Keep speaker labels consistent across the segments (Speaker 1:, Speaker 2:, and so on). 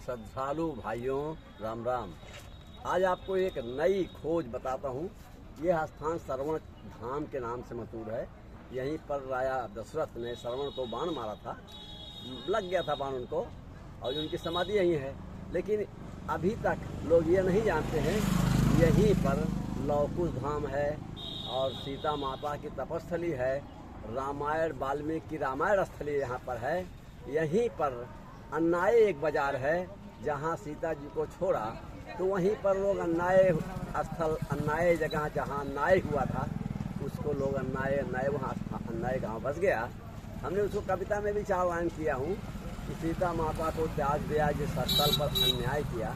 Speaker 1: श्रद्धालु भाइयों, राम राम। आज आपको एक नई खोज बताता हूँ। यह स्थान श्रवण धाम के नाम से मशहूर है। यहीं पर राजा दशरथ ने श्रवण को बाण मारा था, लग गया था बाण उनको, और उनकी समाधि यहीं है। लेकिन अभी तक लोग ये नहीं जानते हैं यहीं पर लवकुश धाम है और सीता माता की तपस्थली है। रामायण वाल्मीकि की रामायण स्थली यहाँ पर है। यहीं पर अन्नाय एक बाजार है, जहाँ सीता जी को छोड़ा तो वहीं पर लोग अन्नाय स्थल, अन्नाय जगह जहाँ अन्याय हुआ था उसको लोग अन्नाय वहाँ अन्नाय गांव बस गया। हमने उसको कविता में भी 4 लाइन किया हूँ कि सीता माता को त्याग दिया, जिस स्थल पर अन्याय किया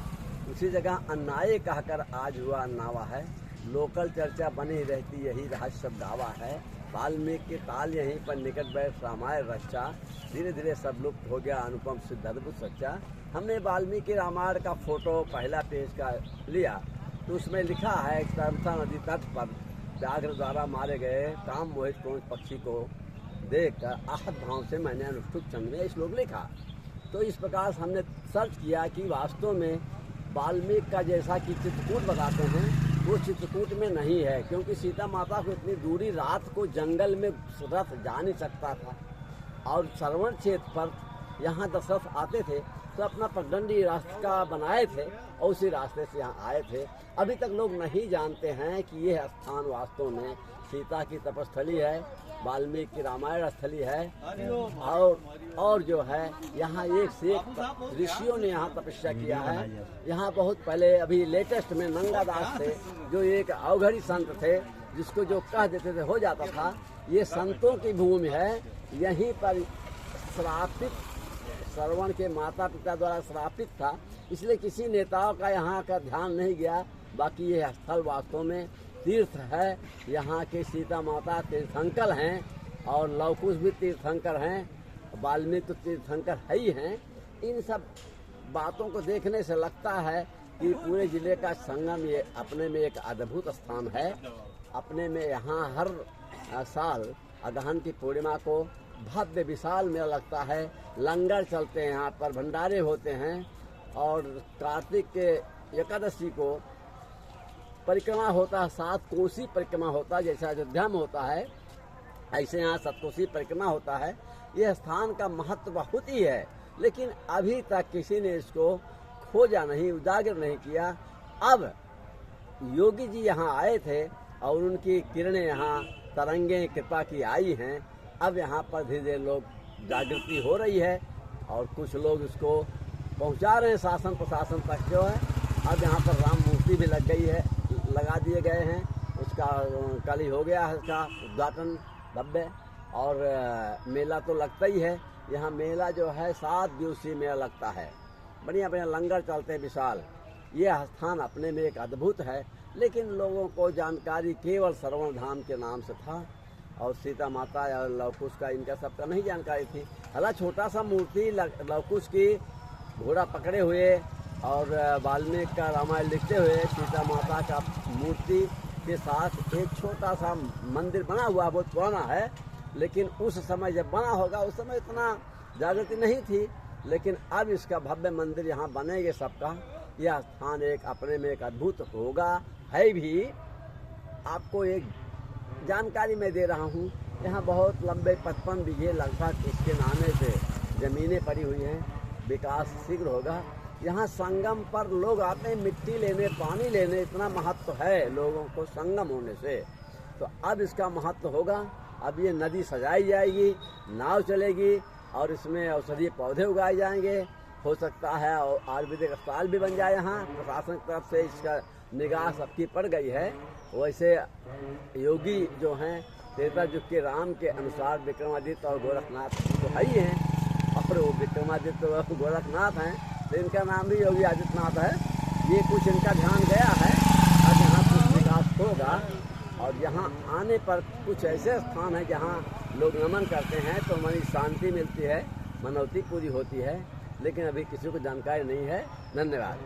Speaker 1: उसी जगह अन्नाय कहकर आज हुआ अन्नावा है। लोकल चर्चा बनी रहती, यही रहस्य सब दावा है। वाल्मीकि के ताल यहीं पर निकट बैठ रामायण रचा, धीरे धीरे सब लुप्त हो गया अनुपम सिद्ध अद्भुत सच्चा। हमने वाल्मीकि रामायण का फोटो पहला पेज का लिया तो उसमें लिखा है, सरसा नदी तट पर व्याघ्र द्वारा मारे गए काम मोहित कोंच पक्षी को देखकर आहत भाव से मैंने अनुष्ठुप चंद में श्लोक लिखा। तो इस प्रकार से हमने सर्च किया कि वास्तव में वाल्मीकि का जैसा कि चित्रकूट बताते हैं वो चित्रकूट में नहीं है, क्योंकि सीता माता को इतनी दूरी रात को जंगल में रथ जा नहीं सकता था। और श्रवण क्षेत्र पर यहाँ दशरथ आते थे तो अपना पगडंडी रास्ता बनाए थे और उसी रास्ते से यहाँ आए थे। अभी तक लोग नहीं जानते हैं कि यह स्थान वास्तव में सीता की तपस्थली है, वाल्मीकि की रामायण स्थली है। और जो है यहाँ एक से एक ऋषियों ने यहाँ तपस्या किया है। यहाँ बहुत पहले अभी लेटेस्ट में नंगा दास थे, जो एक अवघड़ी संत थे, जिसको जो कह देते थे हो जाता था। ये संतों की भूमि है। यहीं पर श्रापित श्रवण के माता पिता द्वारा श्रापित था, इसलिए किसी नेताओं का यहाँ का ध्यान नहीं गया। बाकी ये स्थल वास्तव में तीर्थ है। यहाँ के सीता माता तीर्थंकर हैं और लवकुश भी तीर्थंकर हैं, वाल्मीकि तो तीर्थंकर है ही हैं। इन सब बातों को देखने से लगता है कि पूरे जिले का संगम ये अपने में एक अद्भुत स्थान है। अपने में यहाँ हर साल अगहन की पूर्णिमा को भव्य विशाल मेला लगता है। लंगर चलते हैं, यहाँ पर भंडारे होते हैं और कार्तिक के एकादशी को परिक्रमा होता है, 7 कोसी परिक्रमा होता है। जैसे अयोध्या में होता है ऐसे यहाँ 7 कोसी परिक्रमा होता है। यह स्थान का महत्व बहुत ही है, लेकिन अभी तक किसी ने इसको खोजा नहीं, उजागर नहीं किया। अब योगी जी यहाँ आए थे और उनकी किरणें यहाँ तरंगे कृपा की आई हैं। अब यहाँ पर धीरे धीरे लोग जागृति हो रही है और कुछ लोग इसको पहुँचा रहे हैं शासन प्रशासन तक जो है। अब यहाँ पर राम मूर्ति भी लग गई है, लगा दिए गए हैं। उसका कल ही हो गया है उसका उद्घाटन भव्य। और मेला तो लगता ही है। यहाँ मेला जो है 7 दिवसीय मेला लगता है। बढ़िया बढ़िया लंगर चलते हैं विशाल। यह स्थान अपने में एक अद्भुत है, लेकिन लोगों को जानकारी केवल श्रवण धाम के नाम से था और सीता माता या लवकुश का इनका सबका नहीं जानकारी थी। हालांकि छोटा सा मूर्ति लवकुश की घोड़ा पकड़े हुए और वाल्मीकि का रामायण लिखते हुए सीता माता का मूर्ति के साथ एक छोटा सा मंदिर बना हुआ, बहुत पुराना है। लेकिन उस समय जब बना होगा उस समय इतना जागृति नहीं थी, लेकिन अब इसका भव्य मंदिर यहाँ बनेंगे सबका। यह स्थान एक अपने में एक अद्भुत होगा है भी। आपको एक जानकारी मैं दे रहा हूँ। यहाँ बहुत लंबे 55 बीघे लगभग इसके नामे से ज़मीनें पड़ी हुई हैं। विकास शीघ्र होगा। यहाँ संगम पर लोग आते हैं मिट्टी लेने, पानी लेने। इतना महत्व है लोगों को संगम होने से। तो अब इसका महत्व होगा। अब ये नदी सजाई जाएगी, नाव चलेगी और इसमें औषधीय पौधे उगाए जाएंगे। हो सकता है और आयुर्वेदिक अस्पताल भी बन जाए। यहाँ प्रशासन की तरफ से इसका निगाह सबकी पड़ गई है। वैसे योगी जो हैं त्रेता युग के राम के अनुसार विक्रमादित्य और गोरखनाथ तो है ही हैं, और वो विक्रमादित्य और गोरखनाथ हैं तो इनका नाम भी योगी आदित्यनाथ है। ये कुछ इनका ध्यान गया है। अब यहाँ कुछ विकास होगा और यहाँ आने पर कुछ ऐसे स्थान है जहाँ लोग नमन करते हैं तो हमारी शांति मिलती है, मनौती पूरी होती है। लेकिन अभी किसी को जानकारी नहीं है। धन्यवाद।